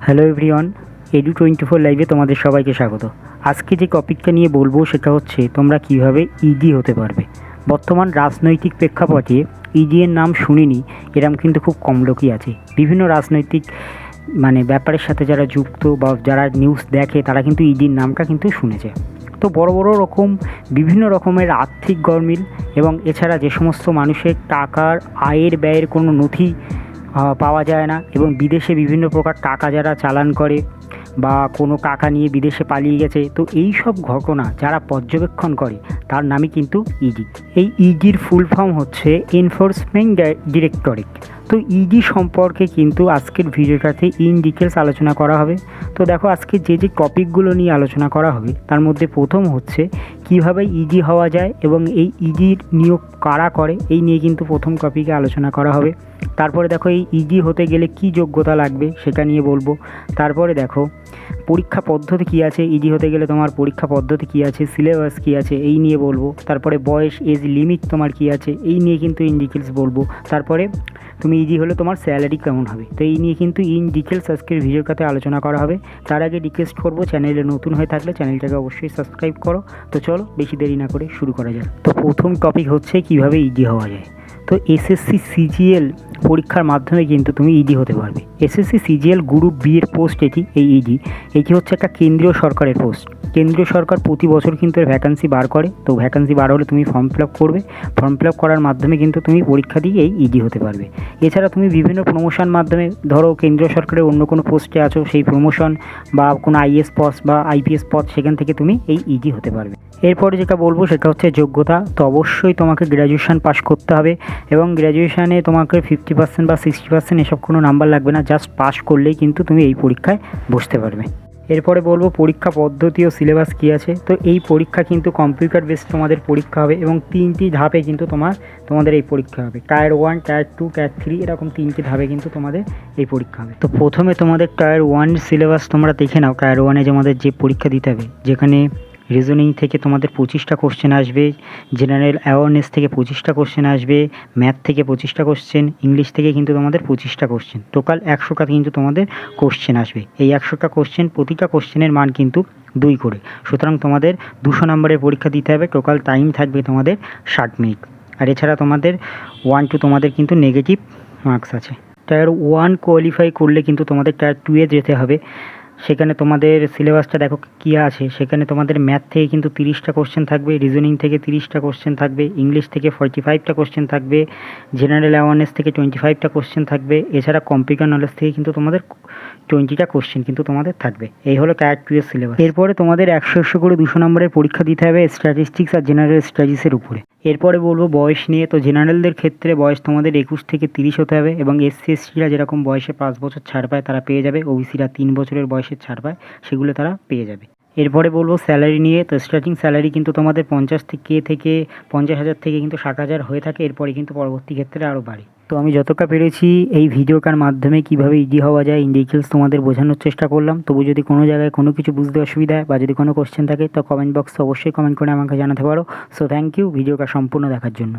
Hello everyone, edu24 লাইভে তোমাদের সবাইকে স্বাগত। আজকে যে টপিকটা নিয়ে বলবো সেটা হচ্ছে তোমরা কিভাবে ইডি হতে পারবে। বর্তমান রাজনৈতিক প্রেক্ষাপটে ইডি এর নাম শুনিনি এরকম কিন্তু খুব কম লোকই আছে। বিভিন্ন রাজনৈতিক ব্যাপারের সাথে যারা যুক্ত বা যারা নিউজ দেখে তারা কিন্তু ইডির নামটা কিন্তু শুনেছে। তো বড় বড় রকম বিভিন্ন রকমের আর্থিক গরমিল এবং এছাড়া যে সমস্ত মানুষের টাকার আয়ের ব্যয়ের কোনো নথি পাওয়া যায় না এবং বিদেশে বিভিন্ন প্রকার টাকা যারা চালান করে বা কোনো টাকা নিয়ে বিদেশে পালিয়ে গেছে, তো এই সব ঘটনা যারা পর্যবেক্ষণ করে তার নামই কিন্তু ইডি। এই ইডির ফুল ফর্ম হচ্ছে এনফোর্সমেন্ট ডিরেক্টরেট। তো ইডি সম্পর্কে কিন্তু আজকের ভিডিওটাতে ইন ডিটেলস আলোচনা করা হবে। তো দেখো, আজকে যে টপিকগুলো নিয়ে আলোচনা করা হবে তার মধ্যে প্রথম হচ্ছে কিভাবে ইডি হওয়া যায় এবং এই ইডির নিয়োগ কারা করে, এই নিয়ে কিন্তু প্রথম টপিকে আলোচনা করা হবে। তারপরে দেখো এই ইডি হতে গেলে কি যোগ্যতা লাগবে সেটা নিয়ে বলবো। তারপরে দেখো পরীক্ষা পদ্ধতি কী আছে, ইডি হতে গেলে তোমার পরীক্ষা পদ্ধতি কী আছে, সিলেবাস কী আছে এই নিয়ে বলবো। তারপরে বয়স এজ লিমিট তোমার কী আছে এই নিয়ে কিন্তু ইন ডিটেলস বলবো। তারপরে তুমি ইডি হলে তোমার স্যালারি কেমন হবে, তো এই নিয়ে কিন্তু ইন ডিটেলস আজকের ভিডিওর কাছে আলোচনা করা হবে। তার আগে রিকোয়েস্ট করবো, চ্যানেলে নতুন হয়ে থাকলে চ্যানেলটাকে অবশ্যই সাবস্ক্রাইব করো। তো চলো বেশি দেরি না করে শুরু করা যাক। তো প্রথম টপিক হচ্ছে কিভাবে ইডি হওয়া যায়। তো এসএসসি সিজিএল পরীক্ষার মাধ্যমে কিন্তু তুমি ইডি হতে পারবে। এসএসসি সিজিএল গ্রুপ বি এর পোস্ট এটি হচ্ছে একটা কেন্দ্রীয় সরকারের পোস্ট। কেন্দ্রীয় সরকার প্রতি বছর কিন্তু এর ভ্যাকান্সি বার করে। তো ভ্যাকান্সি বার হলে তুমি ফর্ম ফিল আপ করবে, ফর্ম ফিল আপ করার মাধ্যমে কিন্তু তুমি পরীক্ষা দিয়ে এই ইডি হতে পারবে। এছাড়া তুমি বিভিন্ন প্রমোশন মাধ্যমে, ধরো কেন্দ্রীয় সরকারের অন্য কোনো পোস্টে আছো, সেই প্রমোশন বা কোনো আইএস পদ বা আইপিএস পদ, সেখান থেকে তুমি এই ইডি হতে পারবে। এরপরে যেটা বলবো সেটা হচ্ছে যোগ্যতা। তো অবশ্যই তোমাকে গ্র্যাজুয়েশন পাস করতে হবে এবং গ্র্যাজুয়েশানে তোমাকে 50% বা 60% এসব কোনো নাম্বার লাগবে না, জাস্ট পাস করলেই কিন্তু তুমি এই পরীক্ষায় বসতে পারবে। এরপরে বলবো পরীক্ষা পদ্ধতি ও সিলেবাস কী আছে। তো এই পরীক্ষা কিন্তু কম্পিউটার বেসড তোমাদের পরীক্ষা হবে এবং 3টি ধাপে কিন্তু তোমাদের এই পরীক্ষা হবে। টায়ার 1, টায়ার 2, টায়ার 3 এরকম 3টি ধাপে কিন্তু তোমাদের এই পরীক্ষা হবে। তো প্রথমে তোমাদের টায়ার 1 সিলেবাস তোমরা দেখে নাও। টায়ার 1-এ তোমাদের যে পরীক্ষা দিতে হবে, যেখানে রিজনিং থেকে তোমাদের 25টা কোশ্চেন আসবে, জেনারেল অ্যাওয়ারনেস থেকে 25টা কোশ্চেন আসবে, ম্যাথ থেকে 25টা কোশ্চেন, ইংলিশ থেকে কিন্তু তোমাদের 25টা কোশ্চেন, টোটাল 100টা কিন্তু তোমাদের কোশ্চেন আসবে। এই 100টা কোশ্চেন, প্রতিটা কোশ্চেনের মান কিন্তু 2 করে, সুতরাং তোমাদের 200 নম্বরের পরীক্ষা দিতে হবে। টোটাল টাইম থাকবে তোমাদের 60 মিনিট। আর এছাড়া তোমাদের 1 to তোমাদের কিন্তু নেগেটিভ মার্কস আছে। টায়ার 1 কোয়ালিফাই করলে কিন্তু তোমাদের টায়ার 2-এ যেতে হবে। সেখানে তোমাদের সিলেবাসটা দেখো কী আছে। সেখানে তোমাদের ম্যাথ থেকে কিন্তু 30টা কোশ্চেন থাকবে, রিজনিং থেকে 30টা কোশ্চেন থাকবে, ইংলিশ থেকে 45টা কোশ্চেন থাকবে, জেনারেল অ্যাওয়ারনেস থেকে 25টা কোশ্চেন থাকবে। এছাড়া কম্পিউটার নলেজ থেকে কিন্তু তোমাদের 20টা কোশ্চেন কিন্তু তোমাদের থাকবে। এই হলো টায়ার 2 এর সিলেবাস। এরপরে তোমাদের 100 করে 200 নম্বরের পরীক্ষা দিতে হবে স্ট্যাটিস্টিক্স আর জেনারেল স্টাডিজের উপরে। এরপরে বলবো বয়স নিয়ে। তো জেনারেলদের ক্ষেত্রে বয়স তোমাদের 21 থেকে 30 হতে হবে এবং এসসি/এসটিরা যেরকম বয়সে 5 বছর ছাড় পায় তারা পেয়ে যাবে, ওবিসিরা 3 বছরের বয়সের ছাড় পায়, সেগুলো তারা পেয়ে যাবে। এরপরে বলবো স্যালারি নিয়ে। তো স্টার্টিং স্যালারি কিন্তু তোমাদের 50,000 থেকে কিন্তু 60,000 হয়ে থাকে। এরপরে কিন্তু পরবর্তী ক্ষেত্রে আরও বাড়ে। তো আমি যতটা পেরেছি এই ভিডিওটার মাধ্যমে কিভাবে ইডি হওয়া যায় ইন ডিটেলস তোমাদের বোঝানোর চেষ্টা করলাম। তবু যদি কোনো জায়গায় কোনো কিছু বুঝতে অসুবিধা হয় বা যদি কোনো কোশ্চেন থাকে তো কমেন্ট বক্সে অবশ্যই কমেন্ট করে আমাকে জানাতে পারো। সো থ্যাংক ইউ ভিডিওটা সম্পূর্ণ দেখার জন্য।